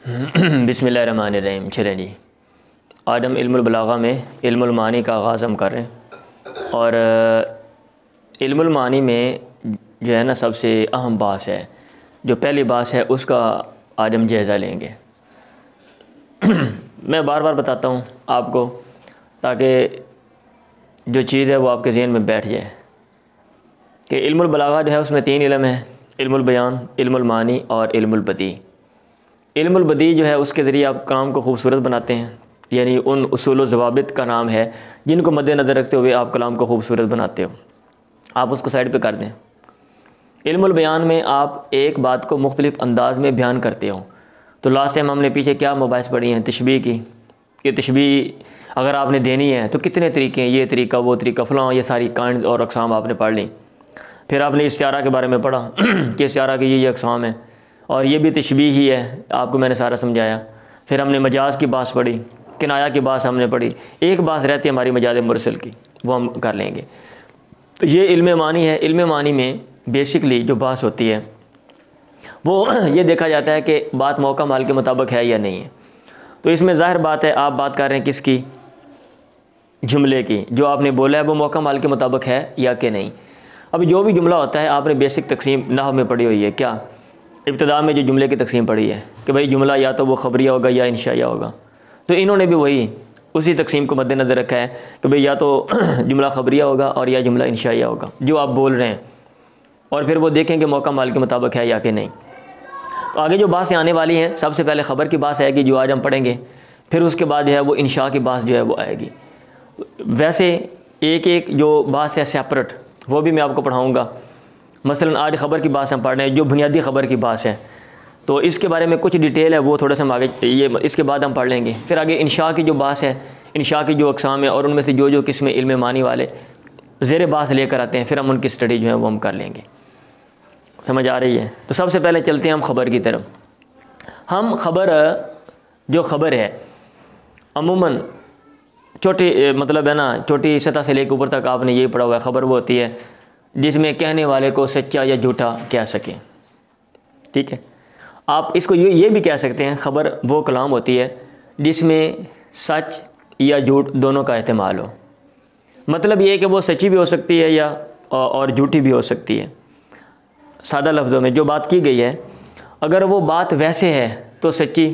बिस्मिल्लाहिर्रहमानिर्रहीम। चलें जी, आज हम इल्मुल बलागा में इल्मुल मानी का आगाज़ हम कर रहे हैं। और इल्मुल मानी में जो है ना सबसे अहम बात है, जो पहली बात है उसका आज हम जायज़ा लेंगे। मैं बार बार बताता हूँ आपको ताकि जो चीज़ है वो आपके ज़हन में बैठ जाए कि इल्मुल बलागा जो है उसमें तीन इल्म है, इल्मुल बयान, इल्मुल मानी और इल्मुल बदी। इल्मुल बदी जो है उसके ज़रिए आप काम को खूबसूरत बनाते हैं, यानी उन उसूल व ज़वाबित का नाम है जिनको मद्देनज़र रखते हुए आप कलाम को खूबसूरत बनाते हो, आप उसको साइड पे कर दें। इल्मुल बयान में आप एक बात को मुख्तलिफ़ अंदाज में बयान करते हो। तो लास्ट टाइम हमने पीछे क्या मबाहिस पढ़ी हैं तशबीह की, कि तशबीह अगर आपने देनी है तो कितने तरीके हैं, ये तरीका वो तरीका फ़लाँ, ये सारी काइंड और अक़साम आपने पढ़ ली। फिर आपने इस्तिआरा के बारे में पढ़ा कि इस्तिआरा की ये अक़साम है और ये भी तशबीह ही है, आपको मैंने सारा समझाया। फिर हमने मजाज़ की बात पढ़ी, किनाया की बात हमने पढ़ी, एक बात रहती है हमारी मजाज़ मुरसल की, वो हम कर लेंगे। तो ये इल्म मानी है। इल्म मानी में बेसिकली जो बात होती है वो ये देखा जाता है कि बात मौका माल के मुताबिक है या नहीं है। तो इसमें ज़ाहिर बात है आप बात कर रहे हैं किसकी, जुमले की, जो आपने बोला है वो मौका माल के मुताबिक है या कि नहीं। अब जो भी जुमला होता है आपने बेसिक तकसीम नहव में पढ़ी हुई है, क्या इब्तिदा में जो जुमले की तकसीम पढ़ी है कि भाई जुमला या तो वो ख़बरिया होगा या इंशाइया होगा। तो इन्होंने भी वही उसी तकसीम को मद्देनज़र रखा है कि भाई या तो जुमला ख़बरिया होगा और या जुमला इंशाइया होगा जो आप बोल रहे हैं, और फिर वो देखेंगे मौका माल के मुताबिक है या कि नहीं। तो आगे जो बात से आने वाली हैं, सबसे पहले ख़बर की बात आएगी जो आज हम पढ़ेंगे, फिर उसके बाद जो है वो इंशा की बात जो है वो आएगी। वैसे एक एक जो बात है सेपरेट वो भी मैं आपको पढ़ाऊँगा। मसलन आज ख़बर की बात हम पढ़ रहे हैं जो बुनियादी ख़बर की बात है, तो इसके बारे में कुछ डिटेल है वो थोड़ा सा हम आगे ये इसके बाद हम पढ़ लेंगे। फिर आगे इंशा की जो बात है, इंशा की जो अक़साम है और उनमें से जो जो किस्में इल्म मानी वाले ज़ेर बात लेकर आते हैं, फिर हम उनकी स्टडी जो है वो हम कर लेंगे। समझ आ रही है? तो सबसे पहले चलते हैं हम ख़बर की तरफ। हम ख़बर जो ख़बर है अमूमन छोटी मतलब है ना, छोटी सतह से लेकर ऊपर तक आपने यही पढ़ा हुआ है। ख़बर वो होती है जिसमें कहने वाले को सच्चा या झूठा कह सकें। ठीक है, आप इसको ये भी कह सकते हैं ख़बर वो कलाम होती है जिसमें सच या झूठ दोनों का एहतमाल हो। मतलब ये है कि वो सच्ची भी हो सकती है या और झूठी भी हो सकती है। सादा लफ्ज़ों में जो बात की गई है, अगर वो बात वैसे है तो सच्ची,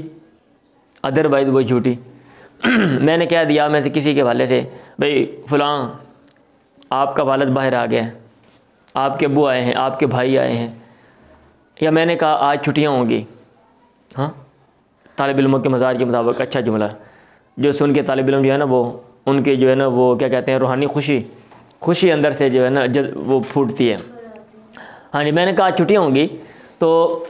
अदरवाइज़ वो झूठी। मैंने कह दिया मैं से किसी के हवाले से, भाई फ़लाँ आपका वालिद बाहर आ गया है, आपके अब्बू आए हैं, आपके भाई आए हैं, या मैंने कहा आज छुट्टियाँ होंगी। हाँ, तालिब इल्मों के मज़ार के मुताबिक अच्छा जुमला जो सुन के तालिब इल्म जो है ना वो उनके जो है ना वो क्या कहते हैं रूहानी खुशी अंदर से जो है ना वो फूटती है। हाँ जी, मैंने कहा छुट्टियाँ होंगी, तो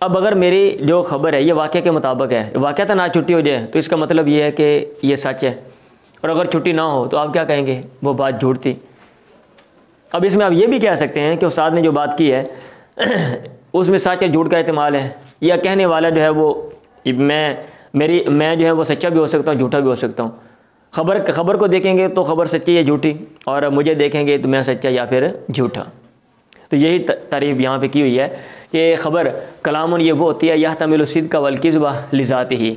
अब अगर मेरी जो ख़बर है ये वाक़या के मुताबिक है, वाक़या ना छुट्टी हो जाए तो इसका मतलब ये है कि ये सच है, और अगर छुट्टी ना हो तो आप क्या कहेंगे, वो बात झूठ थी। अब इसमें आप ये भी कह सकते हैं कि उस्ताद ने जो बात की है उसमें सच या झूठ का एहतमाल है, या कहने वाला जो है वो मैं जो है वो सच्चा भी हो सकता हूँ, झूठा भी हो सकता हूँ। ख़बर को देखेंगे तो ख़बर सच्ची या झूठी, और मुझे देखेंगे तो मैं सच्चा या फिर झूठा। तो यही तारीफ़ यहाँ पे की हुई है कि ख़बर कलामुन ये वो होती है यहतमिलु सिद्क़ वल किज़्ब लिज़ाति ही,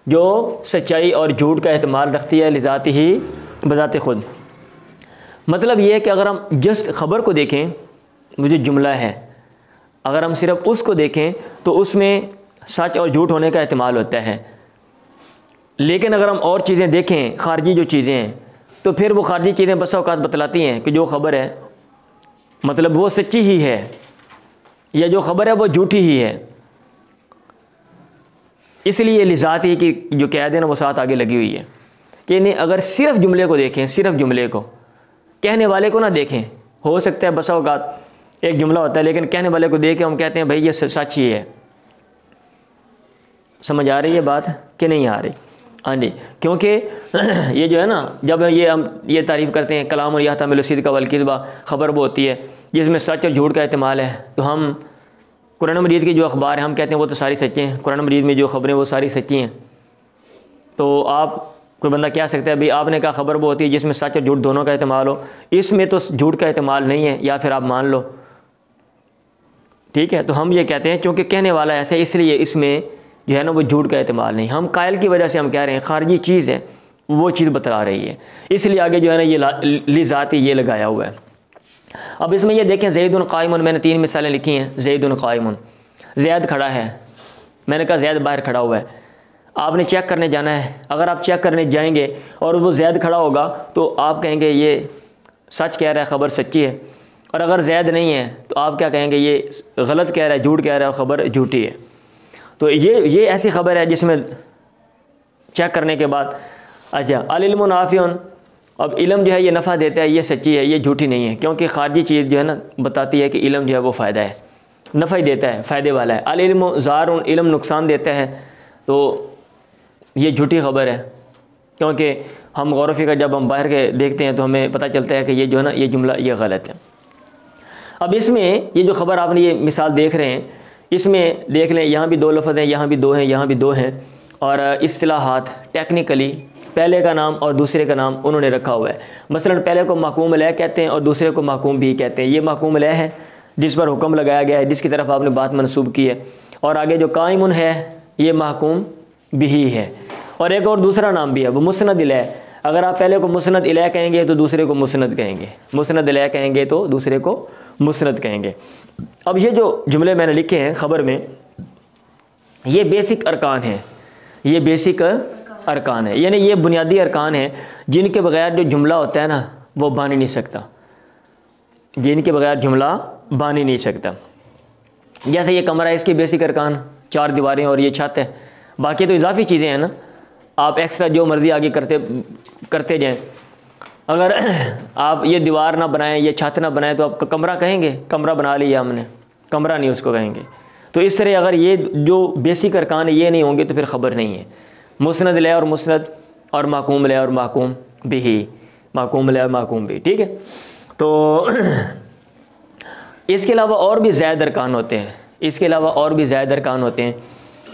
जो सच्चाई और झूठ का एहतमाल रखती है लिज़ाति ही, बज़ाते ख़ुद। मतलब ये है कि अगर हम जस्ट ख़बर को देखें, वो जो जुमला है अगर हम सिर्फ उसको देखें तो उसमें सच और झूठ होने का एहतमाल होता है। लेकिन अगर हम और चीज़ें देखें, ख़ारजी जो चीज़ें हैं, तो फिर वो ख़ारजी चीज़ें बस औक़ात बतलाती हैं कि जो ख़बर है मतलब वो सच्ची ही है या जो ख़बर है वो झूठी ही है। इसलिए लिज़ात ही की जो कैद है ना वो साथ आगे लगी हुई है कि नहीं, अगर सिर्फ जुमले को देखें, सिर्फ जुमले को, कहने वाले को ना देखें। हो सकता है बस औक़ात एक जुमला होता है लेकिन कहने वाले को देख के हम कहते हैं भाई ये सच ही है। समझ आ रही है बात कि नहीं आ रही? हाँ जी, क्योंकि ये जो है ना, जब हम ये तारीफ़ करते हैं कलाम यहतमिलु सिद्क़ वल किज़्ब, ख़बर वो होती है जिसमें सच और झूठ का एहतमाल है, तो हम कुरान मजीद की जो अखबार हैं हम कहते हैं वो तो सारी सच्ची हैं, कुरान मजीद में जो ख़बरें वो सारी सच्ची हैं। तो आप कोई बंदा कह सकता है भाई आपने कहा ख़बर वो होती है जिसमें सच और झूठ दोनों का एहतमाल हो, इसमें तो झूठ का एहतमाल नहीं है, या फिर आप मान लो। ठीक है, तो हम ये कहते हैं क्योंकि कहने वाला ऐसा है इसलिए इसमें जो है ना वो झूठ का एहतमाल नहीं। हम कायल की वजह से हम कह रहे हैं खारजी चीज़ है वो चीज़ बतला रही है, इसलिए आगे जो है ना ये लिज़ाती ये लगाया हुआ है। अब इसमें ये देखें ज़ैदुन क़ाइमुन, मैंने 3 मिसालें लिखी हैं। ज़ैदुन क़ाइमुन, ज़ैद खड़ा है, मैंने कहा ज़ैद बाहर खड़ा हुआ है, आपने चेक करने जाना है। अगर आप चेक करने जाएंगे और वो ज़ैद खड़ा होगा तो आप कहेंगे ये सच कह रहा है, ख़बर सच्ची है। और अगर ज़ैद नहीं है तो आप क्या कहेंगे, ये गलत कह रहा है, झूठ कह रहा है और ख़बर झूठी है। तो ये ऐसी ख़बर है जिसमें चेक करने के बाद अच्छा अल इल्मु नाफ़िउन, अब इल्म जो है ये नफ़ा देता है, ये सच्ची है, ये झूठी नहीं है, क्योंकि खारजी चीज़ जो है ना बताती है कि इल्म जो है वो फ़ायदा है, नफ़ा ही देता है, फ़ायदे वाला है। अल इल्मु ज़ारुन, इल्म नुकसान देता है, तो ये झूठी ख़बर है, क्योंकि हम गौर व फ़िक्र जब हम बाहर के देखते हैं तो हमें पता चलता है कि ये जो है ना ये जुमला ये गलत है। अब इसमें ये जो ख़बर आपने ये मिसाल देख रहे हैं, इसमें देख लें यहाँ भी 2 लफ्ज़ हैं, यहाँ भी 2 हैं, यहाँ भी 2 हैं, और इस्तिलाहात टेक्निकली पहले का नाम और दूसरे का नाम उन्होंने रखा हुआ है। मसलन पहले को महकूम अलैह कहते हैं और दूसरे को महकूम भी कहते हैं। ये महकूम अलैह है जिस पर हुक्म लगाया गया है, जिसकी तरफ आपने बात मंसूब की है, और आगे जो कायमुन है ये महकूम बिही है। और एक और दूसरा नाम भी है वो मुस्नद इलैह। अगर आप पहले को मुस्नद इलैह कहेंगे तो दूसरे को मुस्नद कहेंगे, मुस्नद इलैह कहेंगे तो दूसरे को मुस्नद कहेंगे। अब ये जो जुमले मैंने लिखे हैं ख़बर में, ये बेसिक अरकान हैं, ये बेसिक अरकान है, यानी ये बुनियादी अरकान हैं जिनके बगैर जो जुमला होता है ना वो बन ही नहीं सकता, जिनके बगैर जुमला बन ही नहीं सकता। जैसे ये कमरा है, इसके बेसिक अरकान 4 दीवारें और ये छत है, बाकी तो इजाफी चीज़ें हैं ना, आप एक्स्ट्रा जो मर्ज़ी आगे करते जाएं। अगर आप ये दीवार ना बनाएं, ये छत ना बनाएं तो आप कमरा कहेंगे, कमरा बना लिया हमने, कमरा नहीं उसको कहेंगे। तो इस तरह अगर ये जो बेसिक अरकान है ये नहीं होंगे तो फिर ख़बर नहीं है। मुस्नद इलैह और मुस्नद और महकूम इलैह और महकूम बिही, महकूम इलैह और महकूम बिही, ठीक है। तो इसके अलावा और भी ज़ायद अरकान होते हैं, इसके अलावा और भी ज़ायद अरकान होते हैं।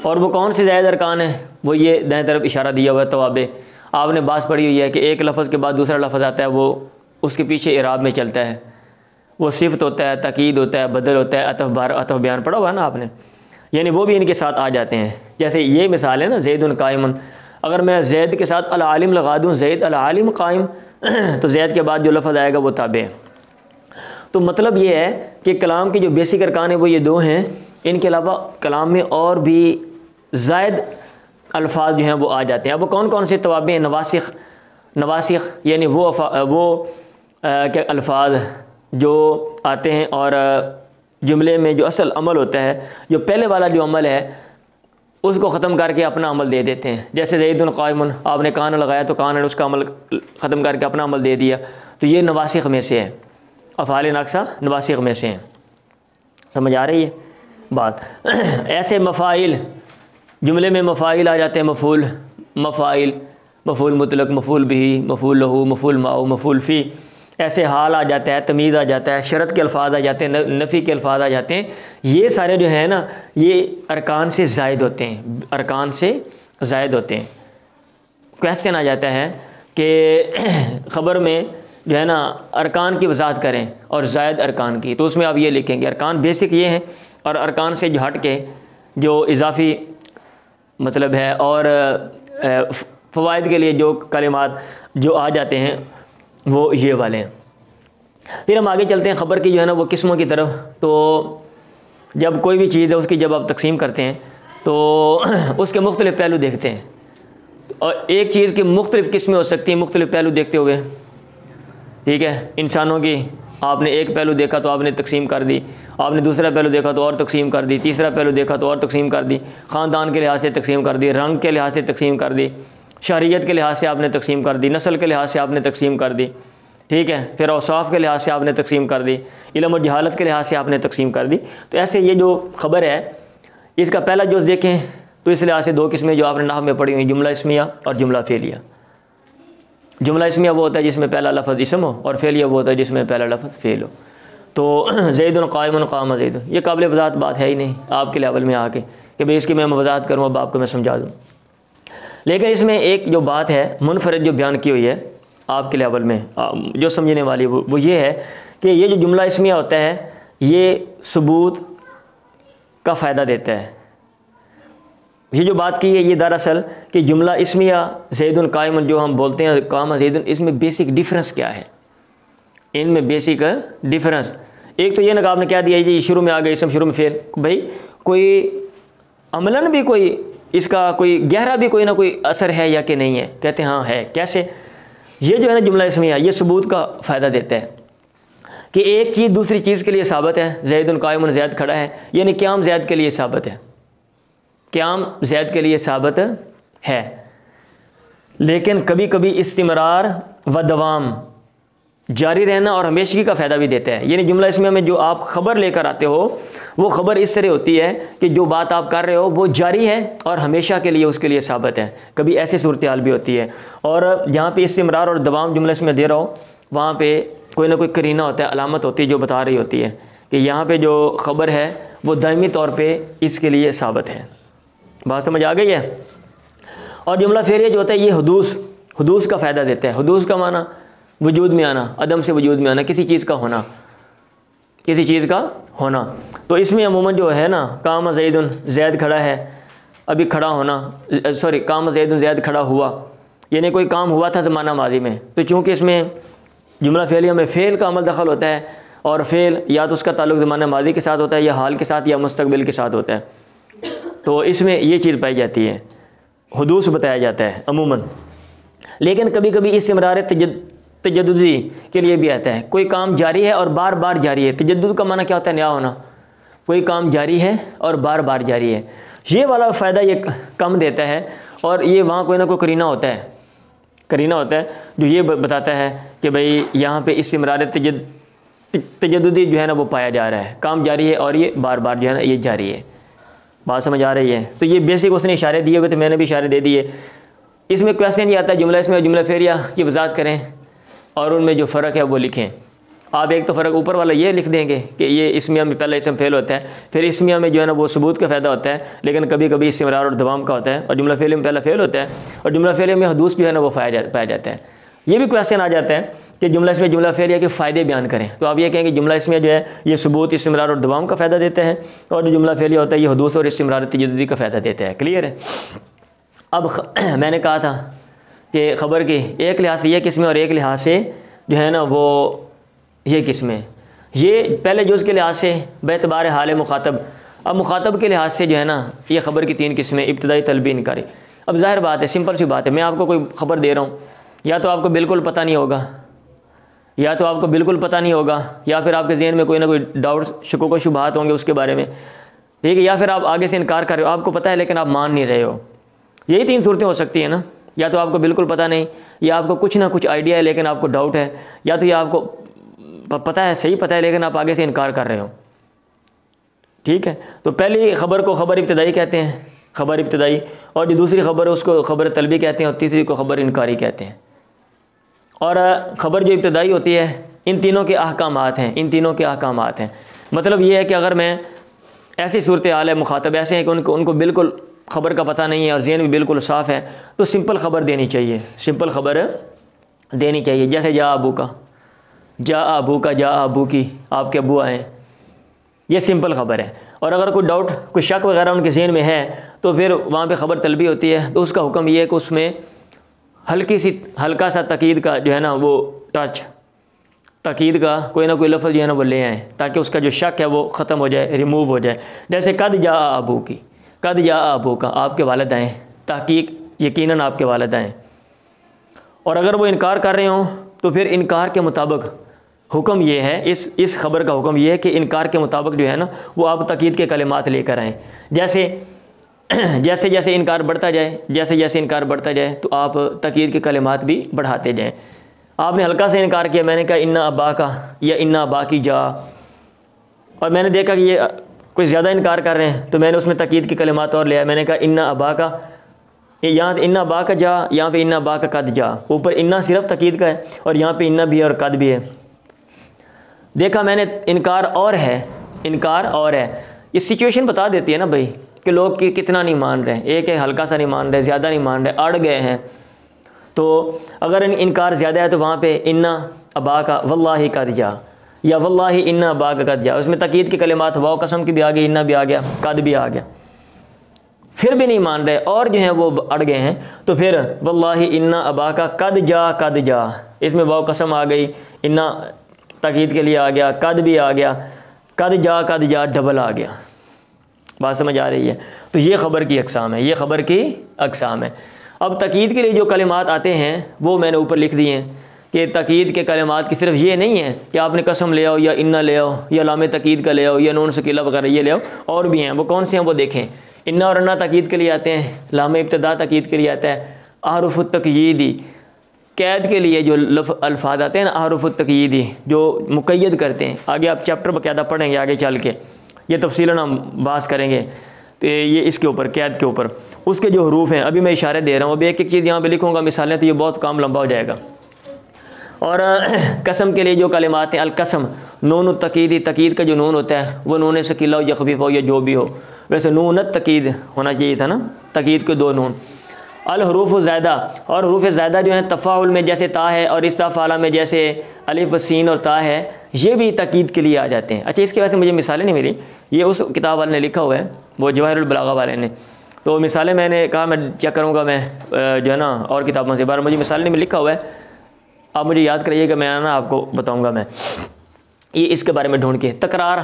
और वो कौन से ज़ायद अरकान हैं, वो ये दाएं तरफ इशारा दिया हुआ है तवाबे। आपने बात पढ़ी हुई है कि एक लफ्ज़ के बाद दूसरा लफ्ज़ आता है, वो उसके पीछे इराब में चलता है, वो सिफ़त होता है, तकीद होता है, बदल होता है, अतफ़ बयान पढ़ा हुआ है ना आपने, यानी वो भी इनके साथ आ जाते हैं। जैसे ये मिसाल है ना ज़ैदुन कायमुन, अगर मैं ज़ैद के साथ अल आलिम लगा दूँ, ज़ैद अल आलिम कायम, तो ज़ैद के बाद जो लफ्ज़ आएगा वो ताबे है। तो मतलब ये है कि कलाम के जो बेसिक अरकान है वो ये 2 हैं। इनके अलावा कलाम में और भी ज़ायद अल्फाज जो हैं वो आ जाते हैं। अब वो कौन कौन से तवाबे हैं, नवासिख यानी वो क्या अल्फाज जो आते हैं और जुमले में जो असल अमल होता है, जो पहले वाला जो अमल है उसको ख़त्म करके अपना अमल दे देते हैं। जैसे ज़ैदुन क़ाइमुन, आपने कान लगाया तो कान ने उसका अमल ख़त्म करके अपना अमल दे दिया, तो ये नवासिख में से है, अफ़ाल नाक़िसा नवासिख में से हैं। समझ आ रही है बात। ऐसे मफ़ाइल, जुमले में मफ़ाइल आ जाते हैं, मफ़ूल, मफ़ाइल, मफ़ूल मुतलक, मफ़ूल बिही, मफ़ूल लहू, मफ़ूल माऊ, मफ़ूल फ़ी, ऐसे हाल आ जाता है, तमीज़ आ जाता है, शरत के अल्फाज आ जाते हैं, नफ़ी के अल्फाज आ जाते हैं। ये सारे जो है ना ये अरकान से ज़ायद होते हैं, अरकान से ज़ायद होते हैं। क्वेश्चन आ जाता है कि ख़बर में जो है ना अरकान की वजाहत करें और ज़ायद अरकान की, तो उसमें आप ये लिखेंगे अरकान बेसिक ये हैं और अरकान से जो हट के जो इजाफ़ी मतलब है और फ़वाइद के लिए जो कलिमात जो आ जाते हैं वो ये वाले हैं। फिर हम आगे चलते हैं ख़बर की जो है ना वो किस्मों की तरफ। तो जब कोई भी चीज़ है उसकी जब आप तकसीम करते हैं तो उसके मुख्तलिफ़ पहलू देखते हैं, और एक चीज़ की मुख्तलिफ़ किस्में हो सकती हैं मुख्तलिफ़ पहलू देखते हुए, ठीक है। इंसानों की आपने एक पहलू देखा तो आपने तकसीम कर दी, आपने दूसरा पहलू देखा तो और तकसीम कर दी, तीसरा पहलू देखा तो और तकसीम कर दी, ख़ानदान के लिहाज से तकसीम कर दी, रंग के लिहाज से तकसीम कर दी, शरीयत के लिहाज से आपने तकसीम कर दी, नस्ल के लिहाज से आपने तकसीम कर दी, ठीक है। फिर औसाफ के लिहाज से आपने तकसीम कर दी, इल्म और जहालत के लिहाज से आपने तकसीम कर दी। तो ऐसे ये जो ख़बर है इसका पहला जुज़ देखें तो इस लिहाज से 2 किस्में जो आपने नाहव में पढ़ी हुई, जुमला इस्मिया और जुमला फ़ेलिया। जुमला इस्मिया वो होता है जिसमें पहला लफ्ज़ इसम हो, और फ़ेलिया वो होता है जिसमें पहला लफ्ज़ फ़ेल हो। तो ज़ैदुन क़ाइमुन क़ाम ज़ैदुन, ये काबिल वज़ाहत बात है ही नहीं आपके लेवल में आके कि भाई इसकी मैं वज़ाहत करूँ, अब आपको मैं समझा दूँ। लेकिन इसमें एक जो बात है मुनफरद जो बयान की हुई है आपके लेवल में जो समझने वाली वो ये है कि ये जो जुमला इस्मिया होता है, ये सबूत का फ़ायदा देता है। ये जो बात की है ये दरअसल कि जुमला इस्मिया ज़ैदुन कायमुन जो हम बोलते हैं कामा ज़ैदुन, इसमें बेसिक डिफरेंस क्या है, इनमें बेसिक डिफरेंस। एक तो ये ना आपने क्या दिया ये शुरू में आ गए इसम शुरू में फेल, भाई कोई अमलन भी कोई इसका कोई गहरा भी कोई ना कोई असर है या कि नहीं है, कहते हैं हाँ है। कैसे? ये जो है ना जुमला इस्मिया ये सबूत का फ़ायदा देता है कि एक चीज़ दूसरी चीज़ के लिए साबित है। ज़ैदुन कायमुन ज़ैद खड़ा है, यानी क़याम ज़ैद के लिए साबित है, क़याम ज़ैद के लिए साबित है। लेकिन कभी कभी इस्तिमरार व दवाम जारी रहना और हमेशगी का फ़ायदा भी देता है। यानी जुमला इस्मिया में जो आप ख़बर लेकर आते हो वो ख़बर इस तरह होती है कि जो बात आप कर रहे हो वो जारी है और हमेशा के लिए उसके लिए साबित है। कभी ऐसी सूरत हाल भी होती है। और जहाँ पे इस्तिमरार और दवाम जुमला इस्मिया दे रहा हो वहाँ पे कोई ना कोई करीना होता है, अलामत होती है जो बता रही होती है कि यहाँ पे जो ख़बर है वो दायमी तौर पे इसके लिए साबित है। बात समझ आ गई है? और जुमला फेरिया जो होता है ये हुदूस का फ़ायदा देता है। हुदूस का माना वजूद में आना, अदम से वजूद में आना, किसी चीज़ का होना, किसी चीज़ का होना। तो इसमें अमूमन जो है ना काम ज़ैदुन ज़ैद खड़ा है, अभी खड़ा होना, सॉरी काम ज़ैदुन ज़ैद खड़ा हुआ, यानी कोई काम हुआ था ज़माना माजी में। तो चूँकि इसमें जुमला फेलिया में फ़ेल का अमल दखल होता है और फ़ेल या तो उसका ताल्लुक़ ज़माना माजी के साथ होता है या हाल के साथ या मुस्तक़बिल के साथ होता है, तो इसमें ये चीज़ पाई जाती है, हुदूस बताया जाता है अमूमन। लेकिन कभी कभी इस्तिमरार तजद्दुदी के लिए भी आता है। कोई काम जारी है और बार बार जारी है। तजद्दुद का माना क्या होता है? नया होना। कोई काम जारी है और बार बार जारी है। ये वाला फ़ायदा ये कम देता है और ये वहाँ कोई ना कोई करीना होता है जो ये बताता है कि भाई यहाँ पे इस्तिमरार तजद्दुदी जो है ना वो पाया जा रहा है, काम जारी है और ये बार बार जो है ना ये जारी है। बात समझ आ रही है? तो ये बेसिक उसने इशारे दिए हुए थे, मैंने भी इशारे दे दिए। इसमें क्वेश्चन ये आता है जुमला इसमें जुमला फेरिया की वजाहत करें और उनमें जो फ़र्क है वो लिखें। आप एक तो फ़र्क ऊपर वाला ये लिख देंगे कि ये इसमिया में पहला इसम फेल होता है, फिर इसमिया में जो है ना वो सबूत का फ़ायदा होता है, लेकिन कभी कभी इस्तिमरार और दवाम का होता है, और जुमला फेलिया में पहला फेल होता है और जुमला फेलिया में हुदूस जो है ना वो पाया जाता है। ये भी क्वेश्चन आ जाता है कि जुमला इसमें जुमला फेलिया के फ़ायदे बयान करें, तो आप ये कहेंगे जुमला इसमें जो है ये सबूत इस्तिमरार और दवाम का फ़ायदा देता है और जो जुमला फेलिया होता है ये हुदूस और इस्तिमरार तजद्दुदी का फ़ायदा देता है। क्लियर है? अब मैंने कहा था कि ख़बर की एक लिहाज से ये किस्में और एक लिहाज से जो है ना वो ये किस्में, ये पहले जुज़ के लिहाज से बेतबार हाल मुखातब। अब मुखातब के लिहाज से जो है ना ये ख़बर की 3 किस्में, इब्तिदाई, तलबी, इनकारी। अब ज़ाहिर बात है, सिंपल सी बात है, मैं आपको कोई ख़बर दे रहा हूँ, या तो आपको बिल्कुल पता नहीं होगा या फिर आपके ज़हन में कोई ना कोई डाउट शुक व शुबहात होंगे उसके बारे में, ठीक है, या फिर आप आगे से इनकार कर रहे हो, आपको पता है लेकिन आप मान नहीं रहे हो। यही 3 सूरतें हो सकती हैं ना, या तो आपको बिल्कुल पता नहीं, या आपको कुछ ना कुछ आइडिया है लेकिन आपको डाउट है, या तो ये आपको पता है, सही पता है, लेकिन आप आगे से इनकार कर रहे हो। ठीक है, तो पहली ख़बर को ख़बर इब्तिदाई कहते हैं, ख़बर इब्तिदाई, और जो दूसरी ख़बर है उसको ख़बर तलबी कहते हैं, और तीसरी को ख़बर इनकारी कहते हैं। और ख़बर जो इब्तिदाई होती है इन तीनों के अहकामात हैं, मतलब ये है कि अगर मैं ऐसी सूरत हाल है, मुखातब ऐसे हैं कि उनको बिल्कुल ख़बर का पता नहीं है और ज़हन भी बिल्कुल साफ़ है, तो सिंपल ख़बर देनी चाहिए, जैसे जा अबू का, जा अबू की, आपके अबू आए, ये सिंपल ख़बर है। और अगर कोई डाउट, कोई शक वगैरह उनके ज़हन में है तो फिर वहाँ पे ख़बर तलबी होती है, तो उसका हुक्म ये है कि उसमें हल्का सा तकीद का जो है ना वो टच, तकीद का कोई ना कोई लफ्ज़ जो है ना वो ले आएँ, ताकि उसका जो शक है वो ख़त्म हो जाए, रिमूव हो जाए। जैसे कद जा अबू की, कद जा अबू का, आपके वालिद आएँ, ताकीक यकीनन आपके वालिद आएँ। और अगर वो इनकार कर रहे हों तो फिर इनकार के मुताबिक हुक्म ये है, इस ख़बर का हुक्म ये है कि इनकार के मुताबिक जो है ना वो आप तकीद के कलिमात लेकर आएँ। जैसे जैसे इनकार बढ़ता जाए, तो आप तकीद के कलिमात भी बढ़ाते जाएँ। आपने हल्का से इनकार किया, मैंने कहा इन्ना अब्बा का या इन्ना अब्बा की जा, और मैंने देखा कि ये कोई ज़्यादा इनकार कर रहे हैं, तो मैंने उसमें तकीद के कलिमात और लिया, मैंने कहा इन्ना अब्बा का, यहाँ इन्ना अब्बा का जा, यहाँ पे इन्ना अब्बा का कद जा, ऊपर इन्ना सिर्फ तकीद का है और यहाँ पे इन्ना भी है और कद भी है। देखा मैंने इनकार और है। ये सिचुएशन बता देती है ना भाई कि लोग कितना नहीं मान रहे हैं, एक है हल्का सा नहीं मान रहे, ज़्यादा नहीं मान रहे, अड़ गए हैं। तो अगर इनकार ज़्यादा है तो वहाँ पे इन्ना अब्बा का वल्लाही कद जा, या वल्लाही इन्ना अब्बा का कद जा, उसमें तकीद के कलिमात वाव कसम की भी आ गई, इन्ना भी आ गया, कद भी आ गया। फिर भी नहीं मान रहे और जो है वो अड़ गए हैं, तो फिर वल्लाहि इन्ना अबा का कद जा, इसमें वाव कसम आ गई, इन्ना ताकीद के लिए आ गया, कद भी आ गया, कद जा डबल आ गया। बात समझ आ रही है? तो ये ख़बर की अक़साम है, ये ख़बर की अक़साम है। अब ताकीद के लिए जो कलिमात आते हैं वो मैंने ऊपर लिख दिए हैं कि ताकीद के कलिमात की सिर्फ ये नहीं है कि आपने कसम ले आओ या इन्ना ले आओ या लामे ताकीद का ले आओ या नून सकीला वगैरह ये ले आओ, और भी हैं। वो कौन से हैं वो देखें। इन्ना और अन्ना ताकीद के लिए आते हैं, लामे इब्तिदा ताकीद के लिए आता है, अहरुफ़ तक़यीदी कैद के लिए जो अल्फाज आते हैं ना, अहरुफ़ तक़यीदी जो मुक़य्यद करते हैं। आगे आप चैप्टर बाकायदा पढ़ेंगे आगे चल के, ये तफसीलन हम बात करेंगे। तो ये इसके ऊपर कैद के ऊपर उसके जो हरूफ हैं, अभी मैं इशारे दे रहा हूँ, अभी एक एक चीज़ यहाँ पे लिखूँगा मिसालें, तो ये बहुत काम लंबा हो जाएगा। और कसम के लिए जो कलिमात हैं, अलकसम नून तकीदी, तकीद का जो नून होता है वो नून सकीला हो या खफीफ हो या जो भी हो, वैसे नूनत तकीद होना चाहिए था ना, तकीद के 2 नून। अल हरूफ ज़ायदा, और हरूफ ज़ायदा जो है तफ़ाउल में जैसे ता है और इस्ताफ़ाला में जैसे अलिफ सीन और ता है, ये भी तकीद के लिए आ जाते हैं। अच्छा, इसके वजह से मुझे मिसालें नहीं मिली, ये उस किताब वाले ने लिखा हुआ है, वो जवाहिरुल बलागा वाले ने। तो मिसालें मैंने कहा मैं चेक करूँगा मैं जो है ना और किताबों से, बार मुझे मिसालें नहीं लिखा हुआ है, आप मुझे याद करिएगा, मैं ना आपको बताऊँगा मैं ये इसके बारे में ढूंढ के। तकरार,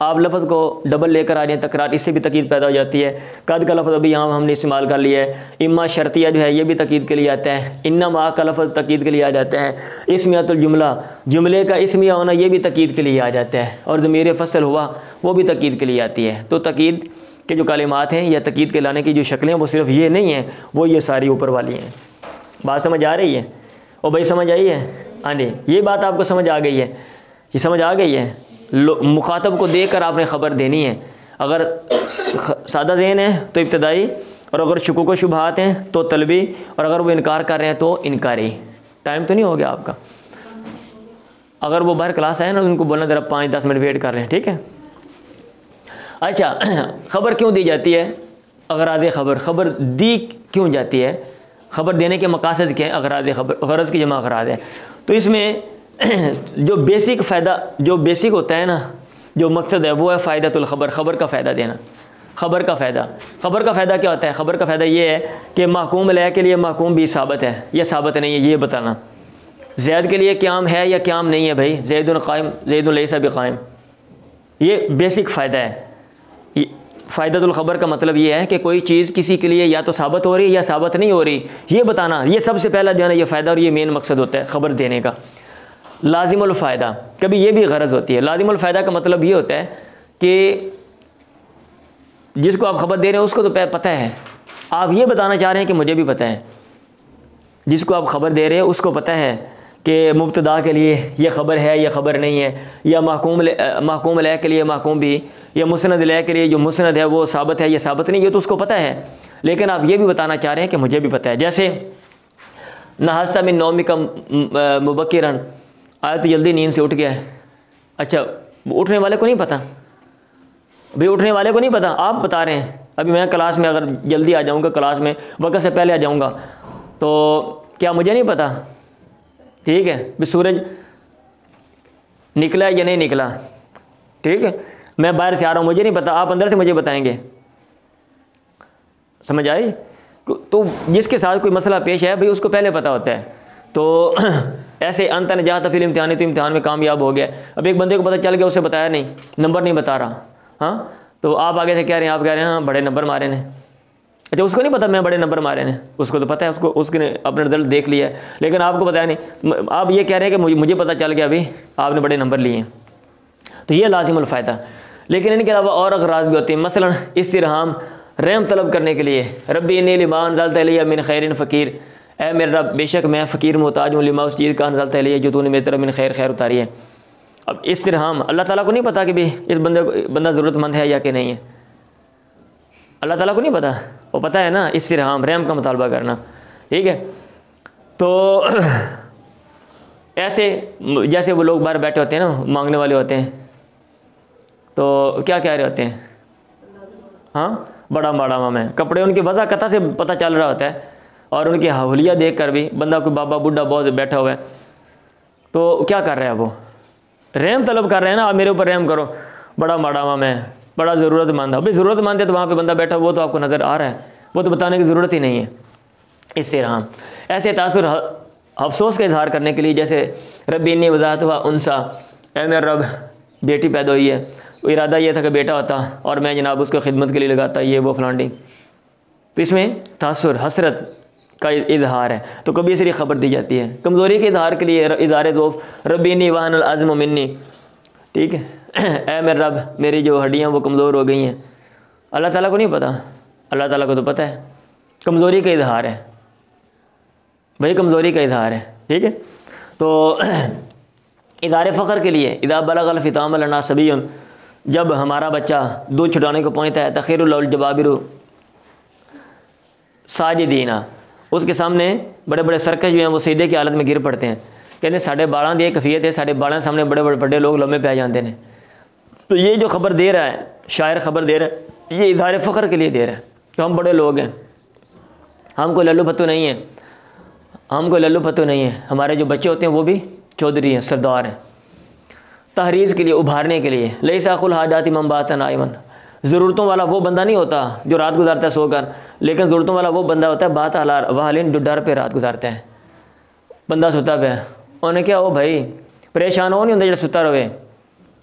आप लफ्ज़ को डबल लेकर आ जाए तकरार, इससे भी तकीद पैदा हो जाती है। कद का लफ्ज़ अभी यहाँ हमने इस्तेमाल कर लिया है। इम्मा शर्तिया जो है ये भी तकीद के लिए आता है। इन्ना मा का लफ्ज़ तकीद के लिए आ जाता है। इस्मियातुल जुमला, जुमले का इस्मिया होना ये भी तकीद के लिए आ जाता है। और ज़मीर फ़सल हुआ वो भी तकीद के लिए आती है। तो तकीद के जो कलिमात हैं या तकीद के लाने की जो शक्लें वो सिर्फ ये नहीं हैं, वो ये सारी ऊपर वाली हैं। बात समझ आ रही है? ओ भाई समझ आई है? हाँ जी, ये बात आपको समझ आ गई है? ये समझ आ गई है? मुखातब को देकर आपने ख़बर देनी है। अगर सादा ज़हन है तो इब्तदाई, और अगर शुकूक व शुबहात हैं तो तलबी, और अगर वो इनकार कर रहे हैं तो इनकारी। टाइम तो नहीं हो गया आपका? अगर वो बाहर क्लास आए ना उनको बोलना ज़रा 5-10 मिनट वेट कर रहे हैं, ठीक है? अच्छा, ख़बर क्यों दी जाती है? अगराद ख़बर, ख़बर दी क्यों जाती है? ख़बर देने के मकासद क्या है? अगराद ख़बर, गरज़ की जमा अगराद है। तो इसमें जो बेसिक फ़ायदा, जो बेसिक होता है ना, जो मकसद है वो है फ़ायदातुल ख़बर, ख़बर का फ़ायदा देना। ख़बर का फ़ायदा, ख़बर का फ़ायदा क्या होता है? ख़बर का फ़ायदा ये है कि महकूम अलैह के लिए महकूम भी साबित है या साबित नहीं है, ये बताना। ज़ैद के लिए क़याम है या क़याम नहीं है भाई, ज़ैदुन क़ाइम, ज़ैदुन लैसा बिक़ाइम, ये बेसिक फ़ायदा है। फ़ायदातुल ख़बर का मतलब ये है कि कोई चीज़ किसी के लिए या तो साबित हो रही है या साबित नहीं हो रही, ये बताना। ये सबसे पहला जो है ना ये फ़ायदा और ये मेन मकसद होता है ख़बर देने का। लाजिमुल फ़ायदा, कभी ये भी गरज़ होती है। लाजिमुल फ़ायदा का मतलब ये होता है कि जिसको आप ख़बर दे रहे हैं उसको तो पता है, आप ये बताना चाह रहे हैं कि मुझे भी पता है। जिसको आप ख़बर दे रहे हैं उसको पता है कि मुब्तदा के लिए ये ख़बर है या ख़बर नहीं है, या महकूम अलैह के लिए महकूम भी, या मुस्नद अलैह के लिए जो मुस्नद है वो साबित है या साबित नहीं, ये तो उसको पता है। लेकिन आप ये भी बताना चाह रहे हैं कि मुझे भी पता है। जैसे नहस्ता मिन नौमिका मुबक्किरन, आया तो जल्दी नींद से उठ गया है। अच्छा, उठने वाले को नहीं पता भाई, उठने वाले को नहीं पता, आप बता रहे हैं। अभी मैं क्लास में अगर जल्दी आ जाऊँगा, क्लास में वक्त से पहले आ जाऊँगा, तो क्या मुझे नहीं पता? ठीक है, भी सूरज निकला या नहीं निकला, ठीक है, मैं बाहर से आ रहा हूँ, मुझे नहीं पता, आप अंदर से मुझे बताएंगे। समझ आई? तो जिसके साथ कोई मसला पेश है भाई उसको पहले पता होता है। तो ऐसे अंत नजात फिल इम्तिहान, तो इम्तिहान में कामयाब हो गया। अब एक बंदे को पता चल गया, उससे बताया नहीं, नंबर नहीं बता रहा, हाँ, तो आप आगे से कह रहे हैं, आप कह रहे हैं हाँ बड़े नंबर मारे ने। अच्छा, उसको नहीं पता मैं बड़े नंबर मारे ने, उसको तो पता है, उसने अपना रिजल्ट देख लिया है, लेकिन आपको बताया नहीं। आप ये कह रहे हैं कि मुझे पता चल गया अभी आपने बड़े नंबर लिए हैं। तो ये लाजिमुल फ़ायदा। लेकिन इनके अलावा और अगराज़ भी होती हैं। मसलन इस्तिरहाम, रहम तलब करने के लिए, रब्बी इन्नी लिमा अंज़लत इलैया मिन खैरिन फ़कीर, ऐ मेरे रब बेशक मैं फ़कीर मोहताज हूँ, लिमा उस चीज़ का अंज़लत इलैया जो तूने मेरी तरफ मिन खैर उतारी है। अब इस्तिरहाम, अल्लाह ताला को नहीं पता कि भाई इस बंदा ज़रूरतमंद है या कि नहीं है, अल्लाह ताला को नहीं पता, वो पता है ना। इस्तिरहाम, रहम का मुतालबा करना, ठीक है। तो ऐसे जैसे वो लोग बाहर बैठे होते हैं ना, मांगने वाले होते हैं, तो क्या कह रहे होते हैं, हाँ बड़ा माड़ा मामा है, कपड़े उनके वज़ा कथा से पता चल रहा होता है, और उनकी हुलिया देख कर भी बंदा कोई बाबा बुढ़ा बहुत बैठा हुआ है, तो क्या कर रहे हैं वो, रहम तलब कर रहे हैं ना, आप मेरे ऊपर रहम करो, बड़ा माड़ा मामा है, बड़ा ज़रूरतमंद है। भाई ज़रूरतमंद है तो वहाँ पे बंदा बैठा वो तो आपको नज़र आ रहा है, वो तो बताने की ज़रूरत ही नहीं है। इससे हम ऐसे तासुर अफसोस का इजहार करने के लिए, जैसे रब्बी इन्नी वज़ात हुआ उनसा, ऐ मेरा रब बेटी पैदा हुई है, वो इरादा ये था कि बेटा होता और मैं जनाब उसको खिदमत के लिए लगाता, ये वो फलांडी। तो इसमें तासुर हसरत का इजहार है। तो कभी इसलिए ख़बर दी जाती है कमज़ोरी के इजहार के लिए, इज़हार ज़ौफ़ रब्बी इन्नी वाहनुल अज़्म मिन्नी, ठीक है, ऐ मेरा रब मेरी जो हड्डियाँ वो कमज़ोर हो गई हैं। अल्लाह ताला को नहीं पता, अल्लाह ताला को तो पता है, कमज़ोरी का इजहार है भाई, कमज़ोरी का इजहार है, ठीक है। तो इज़हार फ़ख्र के लिए इज़ा बलगल फ़िताम लना सबीयुन, जब हमारा बच्चा दूध छुटाने को पहुँचता है, तखीरुल जवाबिरु साजिदीना, उसके सामने बड़े बड़े सर्कस जो हैं वो सीधे की हालत में गिर पड़ते हैं। कहते साढ़े बारह की कफ़ियत है, साढ़े बारह सामने बड़े बड़े बड़े लोग लम्बे पै जाते हैं। तो ये जो ख़बर दे रहा है, शायर ख़बर दे रहा है, ये इज़हार फ़ख्र के लिए दे रहा है कि हम बड़े लोग हैं, हम कोई लल्लू फत्तू नहीं है, हम कोई लल्लू फत्तू नहीं है, हमारे जो बच्चे होते हैं वो भी चौधरी हैं, सरदार हैं। तहरीज़ के लिए, उभारने के लिए, लैसा खुल हाजाती मम्बातन आइमन, ज़रूरतों वाला वो बंदा नहीं होता जो रात गुजारता है सोकर, लेकिन ज़रूरतों वाला वो बंदा होता है बात अलार वालिन, जो डर पे रात गुजारता है। बंदा सुता पे उन्हें क्या हो भाई परेशान हो नहीं होंगे जो सुता रहे,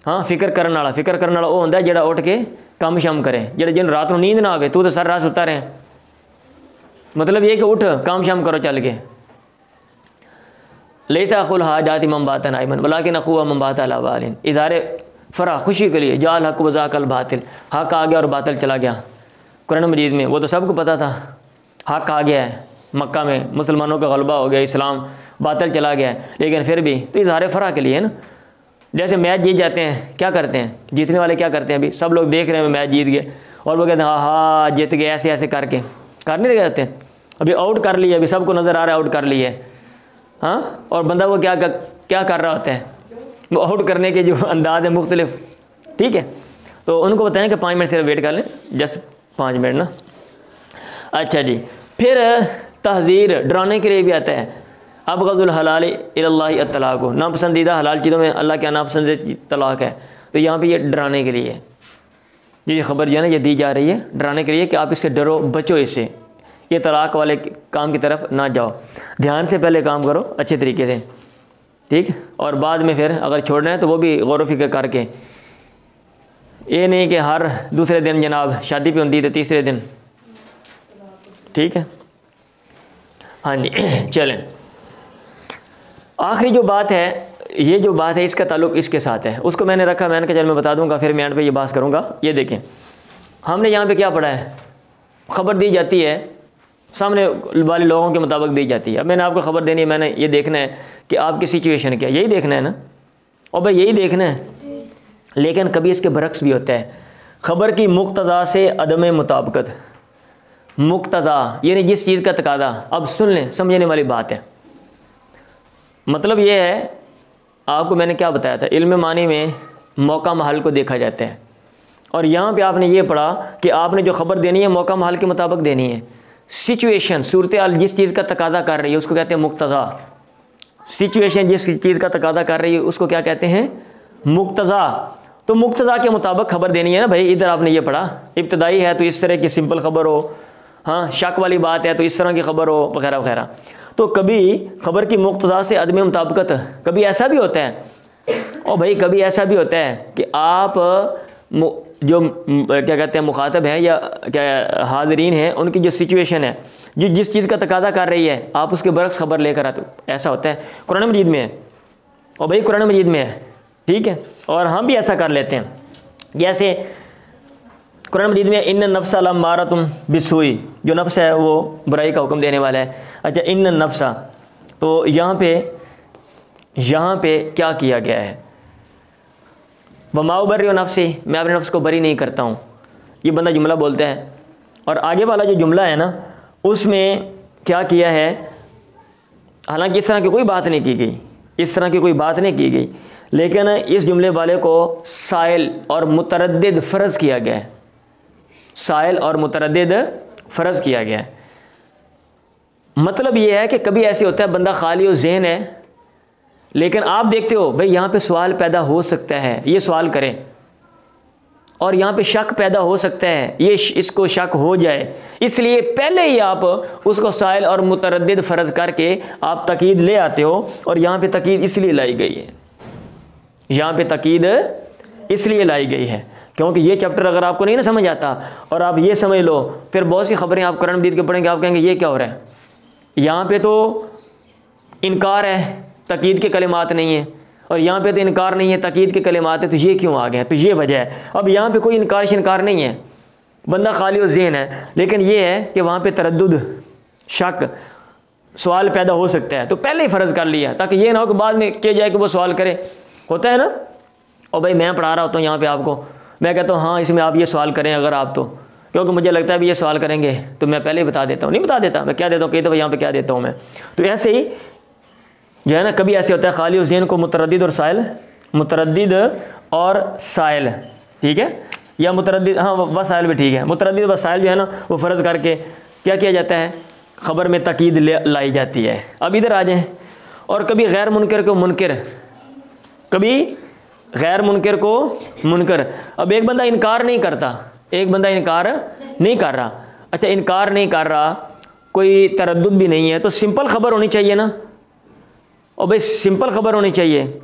हाँ फिक्र करने वाला, फिक्र करने वाला वो होंगे जो उठ के काम शाम करे, जो जिन रात को नींद ना आवे, तू तो सारी रात सुता रहे, मतलब ये कि उठ काम शाम करो चल के। लैसा खुल हाजाती मम्बातन आइमन वलाकिन अखुवा मम्बात अला वालिन, इज़हार फ़रा खुशी के लिए, जाल हक वज़ाकल बातिल, हक आ गया और बातिल चला गया। कुरान मजीद में वो तो सबको पता था, हक आ गया है, मक्का में मुसलमानों का गलबा हो गया, इस्लाम, बातिल चला गया है, लेकिन फिर भी तो इज़हार फ़रा के लिए है ना। जैसे मैच जीत जाते हैं, क्या करते हैं जीतने वाले, क्या करते हैं, अभी सब लोग देख रहे हैं मैच जीत गए और वो कहते हैं हाँ जीत गए, ऐसे ऐसे करके कर नहीं जाते हैं, अभी आउट कर लिए, अभी सबको नज़र आ रहा है आउट कर लिए, हाँ, और बंदा वो क्या कर रहा होता है, वो आउट करने के जो अंदाज है मुख्तलिफ, ठीक है। तो उनको बताएं कि 5 मिनट सिर्फ वेट कर लें, जस्ट 5 मिनट ना। अच्छा जी, फिर तहज़ीर डराने के लिए भी आता है, अब गज़ुल हलाल इल्लल्लाहि अत्तलाक़, नापसंदीदा हलाल चीज़ों में अल्लाह क्या नापसंदीदा तलाक़ है। तो यहाँ पे ये डराने के लिए ये ख़बर जो है ना ये दी जा रही है, डराने के लिए कि आप इससे डरो, बचो इससे, ये तलाक़ वाले काम की तरफ ना जाओ, ध्यान से पहले काम करो अच्छे तरीके से, ठीक, और बाद में फिर अगर छोड़ना है तो वो भी गौर व फिक्र करके, ये नहीं कि हर दूसरे दिन जनाब शादी पे होती है तो तीसरे दिन, ठीक है। हाँ जी चलें, आखिरी जो बात है, ये जो बात है इसका ताल्लुक़ इसके साथ है, उसको मैंने रखा, मैंने कहा चल मैं बता दूंगा, फिर मैं एंड पे ये बात करूंगा। ये देखें हमने यहाँ पे क्या पढ़ा है, ख़बर दी जाती है सामने वाले लोगों के मुताबिक दी जाती है। अब मैंने आपको ख़बर देनी है, मैंने ये देखना है कि आपकी सिचुएशन क्या है, यही देखना है ना, और भाई यही देखना है। लेकिन कभी इसके बरक्स भी होता है, ख़बर की मुक्तज़ा से अदम मुताबिकत, मुक्तज़ा यानी जिस चीज़ का तकादा, अब सुन लें समझने वाली बात है, मतलब ये है, आपको मैंने क्या बताया था, इल्म मानी में मौका महल को देखा जाता है, और यहाँ पे आपने ये पढ़ा कि आपने जो ख़बर देनी है मौका महल के मुताबिक देनी है, सिचुएशन सूरत हाल जिस चीज़ का तकादा कर रही है उसको कहते हैं मुक्तज़ा, सिचुएशन जिस चीज़ का तकादा कर रही है उसको क्या कहते हैं, मुक्तज़ा। तो मुक्तज़ा के मुताबिक ख़बर देनी है ना भाई, इधर आपने ये पढ़ा, इब्तदाई है तो इस तरह की सिंपल ख़बर हो, हाँ शक वाली बात है तो इस तरह की ख़बर हो, वगैरह वगैरह। तो कभी ख़बर की मुक्तज़ा से अदम मुताबिकत, कभी ऐसा भी होता है, और भाई कभी ऐसा भी होता है कि आप जो क्या कहते हैं मुखातब हैं या क्या हाज़रीन हैं, उनकी जो सिचुएशन है, जो जिस चीज़ का तकादा कर रही है, आप उसके बरक्स ख़बर लेकर आते, ऐसा होता है कुरान मजीद में है, और भाई कुरान मजीद में है, ठीक है। और हम भी ऐसा कर लेते हैं, जैसे कुरान मजीद में इन्न नफ्सा लम्मारतुम बिस्सूई, जो नफ्स है वो बुराई का हुक्म देने वाला है। अच्छा इन्न नफ्सा, तो यहाँ पे क्या किया गया है, वमा उबर्रि नफ्सी, मैं अपने नफ्स को बरी नहीं करता हूँ, ये बंदा जुमला बोलता है, और आगे वाला जो जुमला है ना उसमें क्या किया है, हालांकि इस तरह की कोई बात नहीं की गई, इस तरह की कोई बात नहीं की गई, लेकिन इस जुमले वाले को साइल और मुतरद्दिद फ़र्ज़ किया गया है, साइल और मुतरद्दिद फ़र्ज़ किया गया है। मतलब ये है कि कभी ऐसे होता है बंदा खाली और ज़हन है, लेकिन आप देखते हो भाई यहाँ पे सवाल पैदा हो सकता है, ये सवाल करें, और यहाँ पे शक पैदा हो सकता है, ये इसको शक हो जाए, इसलिए पहले ही आप उसको साइल और मुतरद्दिद फ़र्ज़ करके आप तकीद ले आते हो। और यहाँ पे तकीद इसलिए लाई गई है, यहाँ पे तकीद इसलिए लाई गई है क्योंकि ये चैप्टर अगर आपको नहीं ना समझ आता और आप ये समझ लो, फिर बहुत सी खबरें आप कुरान मजीद के पढ़ेंगे, आप कहेंगे ये क्या हो रहा है, यहाँ पे तो इनकार है, तकीद के कलिमात नहीं है, और यहाँ पे तो इनकार नहीं है, तकीद के कलिमात है, तो ये क्यों आ गए हैं? तो ये वजह है। अब यहाँ पे कोई इनकार नहीं है, बंदा खाली और ज़हन है, लेकिन ये है कि वहाँ पे तरद्दुद, शक, सवाल पैदा हो सकता है, तो पहले ही फ़र्ज़ कर लिया ताकि ये ना हो कि बाद में किया जाए कि वो सवाल करे। होता है ना, और भाई मैं पढ़ा रहा होता हूँ यहाँ पे आपको, मैं कहता हूँ हाँ इसमें आप ये सवाल करें अगर आप, तो क्योंकि मुझे लगता है भी ये सवाल करेंगे तो मैं पहले ही बता देता हूँ, नहीं बता देता, मैं क्या देता हूँ, कई दफ़ा यहाँ पे क्या देता हूँ मैं। तो ऐसे ही जो है ना, कभी ऐसे होता है खाली और ज़हन को मुतरद्दिद और साइल, मुतरद्दिद और साइल, ठीक है, या मुतरद्दिद, हाँ वसाइल भी ठीक है, मुतरद्दिद वसाइल जो है ना वो फ़र्ज़ करके क्या किया जाता है, ख़बर में तकीद लाई जाती है। अब इधर आ जाएँ, और कभी गैर मुनकर को मुनकर, कभी गैर मुनकर को मुनकर। अब एक बंदा इनकार नहीं करता, एक बंदा इनकार नहीं कर रहा, अच्छा इनकार नहीं कर रहा, कोई तरद्दुद भी नहीं है, तो सिंपल ख़बर होनी चाहिए ना, और भाई सिंपल ख़बर होनी चाहिए।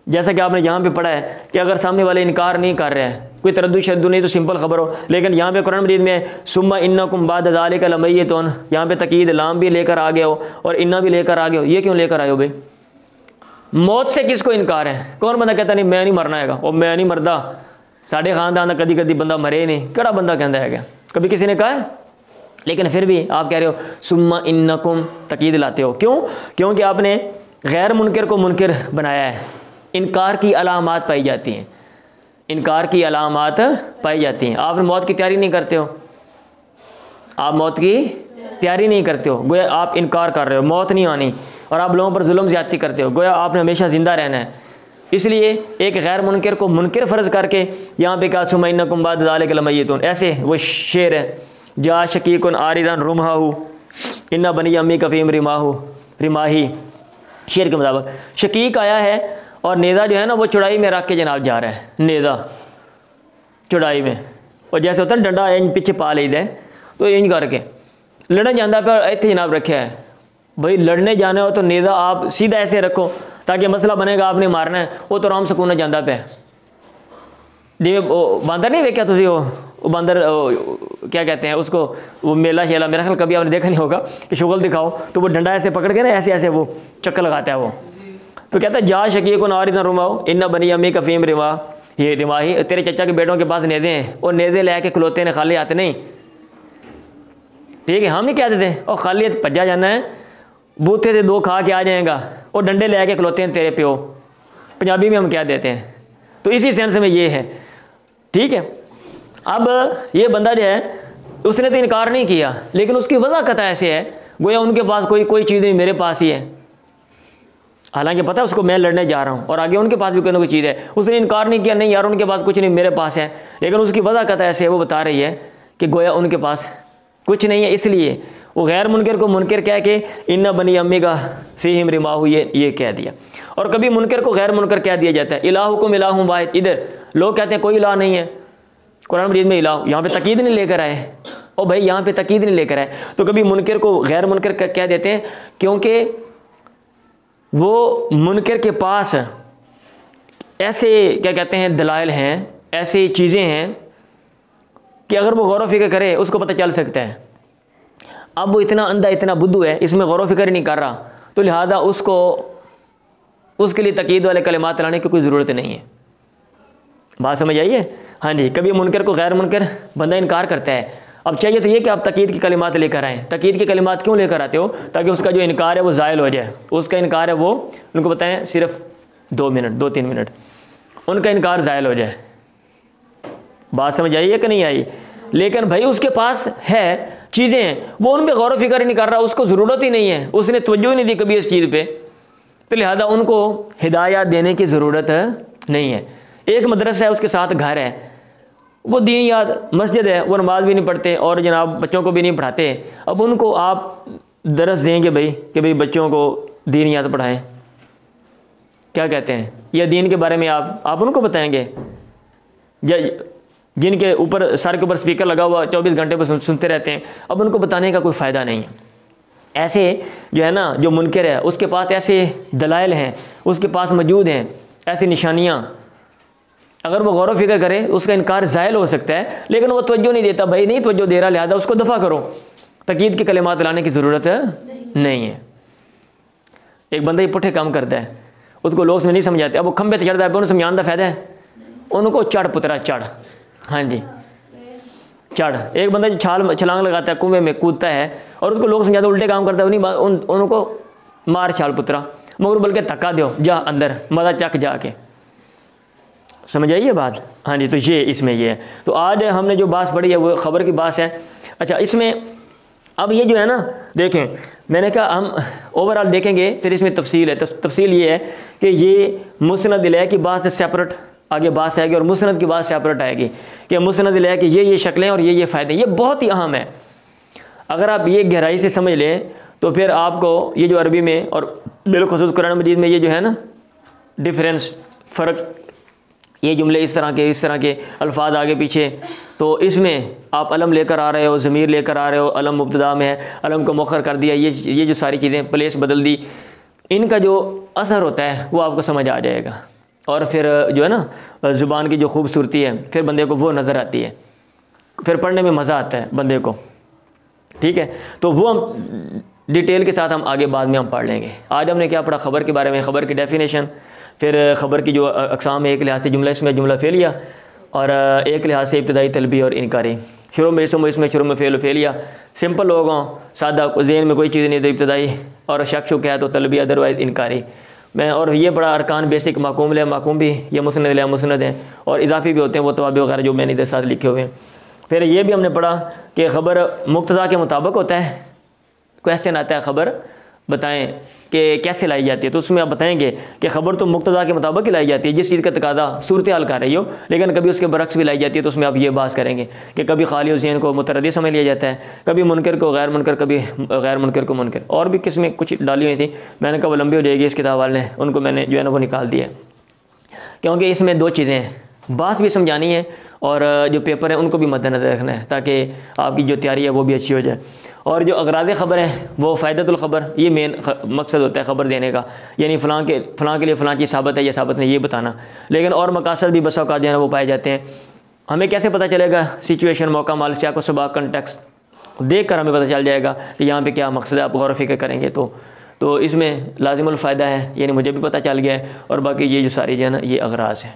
जैसा कि आपने यहाँ पे पढ़ा है कि अगर सामने वाले इनकार नहीं कर रहे हैं, कोई तरद्दुद शद्दुद नहीं, तो सिंपल ख़बर हो। लेकिन यहाँ पे कुरान मजीद में सुम्मा इन्नकुम बाद ज़ालिका लमय्यतुन, यहाँ पे तकीद लाम भी लेकर आ गए हो और इन्ना भी लेकर आ गए हो। ये क्यों लेकर आए हो भाई? मौत से किसको इनकार है? कौन बंदा कहता नहीं मैं नहीं मरना है, और मैं नहीं मरदा, साढ़े खानदान कदी कदी बंदा मरे नहीं, केड़ा बंदा कहता है क्या? कभी किसी ने कहा है? लेकिन फिर भी आप कह रहे हो सुम्मा इन्नकुम, तकीद लाते हो, क्यों? क्योंकि आपने गैर मुनकर को मुनकर बनाया है। इनकार की अलामात पाई जाती हैं, इनकार की अलामात पाई जाती हैं। आप मौत की तैयारी नहीं करते हो, आप मौत की तैयारी नहीं करते हो, गोया आप इनकार कर रहे हो, मौत नहीं आनी, और आप लोगों पर जुल्म ज़्यादती करते हो, गोया आपने हमेशा ज़िंदा रहना है। इसलिए एक गैर मुनकर को मुनकर फ़र्ज़ करके यहाँ पे कहा सुम्मा इन्नकुम बाद ज़ालिका लमय्यतुन। ऐसे वो शेर है, जा शकीकुन आरिदन रुमहाहू इन्ना बनी अम्मी कफ़ीम रिमाही, शेर के मुताबिक शकीक आया है और नेज़ा जो है ना वो चौड़ाई में रख के जनाब जा रहा है, नेज़ा चौड़ाई में, और जैसे होता है डंडा इंज पीछे पा लेता है, तो इंज करके लड़न जाता पे इतने जनाब रखे है। भाई लड़ने जाना हो तो नेज़ा आप सीधा ऐसे रखो ताकि मसला बनेगा, आपने मारना है, वो तो आराम सुकून जाता पे। जिमें बंदर नहीं वेख्या तुसी, वो बंदर क्या कहते हैं उसको, वो मेला शेला, मेरा ख्याल कभी आपने देखा नहीं होगा कि शुगल दिखाओ तो वो डंडा ऐसे पकड़ के ना ऐसे ऐसे वो चक्कर लगाता है वो, तो कहता है जा शकीकुन आरिदन रुमहाहू इन्ना बनी अम्मी कफ़ीम रिमाही, तेरे चचा के बेटों के पास नेज़े हैं, और नेज़े ले के खलोते ने, खाली आते नहीं, ठीक है। हम नहीं कहते थे और खाली भज्जा जाना है, बूथे से दो खा के आ जाएगा, और डंडे ले के खलोते हैं तेरे प्यो, पंजाबी में हम क्या देते हैं। तो इसी सेंस में ये है, ठीक है। अब ये बंदा जो है उसने तो इनकार नहीं किया, लेकिन उसकी वजह कथा ऐसे है, गोया उनके पास कोई चीज़ नहीं, मेरे पास ही है, हालांकि पता है उसको मैं लड़ने जा रहा हूँ, और आगे उनके पास भी कोई ना कोई चीज़ है, उसने इनकार नहीं किया, नहीं यार उनके पास कुछ नहीं, मेरे पास है। लेकिन उसकी वजह कथा ऐसे है, वो बता रही है कि गोया उनके पास कुछ नहीं है, इसलिए वो गैर मुनकर को मुनकर कह के इन्ना बनी अम्मी का फ़ीहिम रिमाहू ये कह दिया। और कभी मुनकर को गैर मुनकर कह दिया जाता है, इलाहुकुम इलाहुम वाहिद। इधर लोग कहते हैं कोई इलाह नहीं है, कुरान मजीद में इलाह, यहाँ पे तकीद नहीं लेकर आए, और भाई यहाँ पे तकीद नहीं लेकर आए, तो कभी मुनकर को गैर मुनकर कह देते हैं, क्योंकि वो मुनकर के पास ऐसे क्या कहते हैं दलाइल हैं, ऐसी चीज़ें हैं कि अगर वो गौर व फिक्र करे उसको पता चल सकता है। अब वो इतना अंधा, इतना बुद्धू है, इसमें गौर व फिक्र नहीं कर रहा, तो लिहाजा उसके लिए तकीद वाले कलिमात लाने की कोई ज़रूरत नहीं है। बात समझ आइए? हाँ जी। कभी मुनकर को गैर मुनकर बंदा इनकार करता है, अब चाहिए तो ये कि आप तकीद की कलिमात लेकर आएँ। तकीद की कलिमात क्यों लेकर आते हो? ताकि उसका जो इनकार है वो ज़ायल हो जाए। उसका इनकार है वो उनको बताएं सिर्फ 2-3 मिनट, उनका इनकार ज़ायल हो जाए। बात समझ आई है कि नहीं आई? लेकिन भाई उसके पास है, चीज़ें हैं, वो उन पर गौर व फिक्र नहीं कर रहा, उसको ज़रूरत ही नहीं है, उसने तवज्जो ही नहीं दी कभी इस चीज़ पे, तो लिहाजा उनको हिदायत देने की ज़रूरत नहीं है। एक मदरसा है, उसके साथ घर है, वो दीन याद मस्जिद है, वो नमाज भी नहीं पढ़ते और जनाब बच्चों को भी नहीं पढ़ाते। अब उनको आप दरस देंगे भाई कि भाई बच्चों को दीन याद पढ़ाएं, क्या कहते हैं, या दीन के बारे में आप उनको बताएंगे? जिनके ऊपर सर के ऊपर स्पीकर लगा हुआ 24 घंटे पर सुनते रहते हैं, अब उनको बताने का कोई फ़ायदा नहीं है। ऐसे जो है ना, जो मुनकर है उसके पास ऐसे दलाइल हैं, उसके पास मौजूद हैं ऐसी निशानियाँ, अगर वो गौर व फिक्र करे उसका इनकार ज़ायल हो सकता है, लेकिन वो तवज्जो नहीं देता, भाई नहीं तवज्जो दे रहा, लिहाजा उसको दफ़ा करो, तकीद के कलिमात लाने की ज़रूरत नहीं है। एक बंदा ही पुठे काम करता है, उसको लोग में नहीं समझाते, अब वो खंबे तो चढ़ता है, उन्हें समझाने का फ़ायदा है, उनको चढ़ पुतरा चढ़, हाँ जी चढ़। एक बंदा जो छलांग लगाता है, कुएं में कूदता है और उसको लोग समझाते उल्टे काम करता है, उनको मार छाल पुतरा, मगर बल्कि धक्का दो, जा अंदर मज़ा चक जाके, समझ आइए बात। हाँ जी, तो ये इसमें ये है। तो आज हमने जो बात पढ़ी है वो ख़बर की बात है। अच्छा, इसमें अब ये जो है ना, देखें मैंने कहा हम ओवरऑल देखेंगे, फिर इसमें तफसील है। तो तफसील ये है कि ये मुस्नद इलैह की बात से सेपरेट आगे बात आएगी और मुस्नद की बात सेपरेट आएगी कि मुस्नद इलैह की ये शक्लें और ये फ़ायदे, ये बहुत ही अहम है। अगर आप ये गहराई से समझ लें तो फिर आपको ये जो अरबी में और बिलखुसूस कुरान मजीद में ये जो है ना डिफरेंस, फ़र्क, ये जुमले इस तरह के अल्फाज आगे पीछे, तो इसमें आप अलम लेकर आ रहे हो, ज़मीर लेकर आ रहे हो, अलम मुब्तदा में है, अलम को मुअख्खर कर दिया, ये जो सारी चीज़ें प्लेस बदल दी, इनका जो असर होता है वो आपको समझ आ जाएगा। और फिर जो है ना ज़ुबान की जो खूबसूरती है फिर बंदे को वो नज़र आती है, फिर पढ़ने में मज़ा आता है बंदे को, ठीक है। तो वो हम डिटेल के साथ हम आगे बाद में हम पढ़ लेंगे। आज हमने क्या पढ़ा, ख़बर के बारे में, ख़बर की डेफिनेशन, फिर ख़बर की जो अक़साम है, एक लिहाज से जुमला इसमें जुमला फ़ेलिया, और एक लिहाज से इब्तदाई तलबी और इनकारी, शुरू में इसमें शुरू में फ़ेलिया, सिंपल लोग हों, सादा ज़हन में कोई चीज़ नहीं, तो इब्तदाई, और शक शुक है तो तलबी, अदरवाइज़ इनकारी। मैं और ये बड़ा अरकान बेसिक, माकूम ले माकूम भी, ये मुस्नद ले मुस्नद हैं, और इजाफी भी होते हैं वो तवाबी वगैरह जो मैंने इधर साथ लिखे हुए हैं। फिर ये भी हमने पढ़ा कि ख़बर मुक्तज़ा के मुताबिक होता है। क्वेश्चन आता है ख़बर बताएं कि कैसे लाई जाती है, तो उसमें आप बताएंगे कि ख़बर तो मुक्तज़ा के मुताबिक ही लाई जाती है, जिस चीज़ का तकादा सूरत हाल कर रही हो, लेकिन कभी उसके बरक्स भी लाई जाती है। तो उसमें आप ये बात करेंगे कि कभी खाली ज़हन को मुतरद्दिद समझ लिया जाता है, कभी मुनकर को गैर मुनकर, कभी गैर मुनकर को मुनकर, और भी किस्में कुछ डाली हुई थी, मैंने कहा वो लंबी हो जाएगी इस किताब वाले ने, उनको मैंने जो है ना वो निकाल दिया, क्योंकि इसमें दो चीज़ें हैं, बात भी समझानी है और जो पेपर है उनको भी मद्देनज़र रखना है, ताकि आपकी जो तैयारी है वो भी अच्छी हो जाए। और जो अगराज़ ख़बर है वो फ़ायदतुल ख़बर, ये मेन मकसद होता है ख़बर देने का, यानी फ़लाँ के लिए फ़लाँ चीज़ साबित है या साबित नहीं, ये बताना। लेकिन और मकासद भी बस औक़ात जो है ना वो पाए जाते हैं। हमें कैसे पता चलेगा, सिचुएशन, मौका, माल, सियाक़ व सबक़, कंटेक्स्ट देख कर हमें पता चल जाएगा कि यहाँ पे क्या मकसद है। आप गौर व फ़िक्र करेंगे तो इसमें लाज़िमुल फ़ायदा है, यानी मुझे भी पता चल गया है, और बाकी ये जो सारी जो है ना ये अगराज़ है।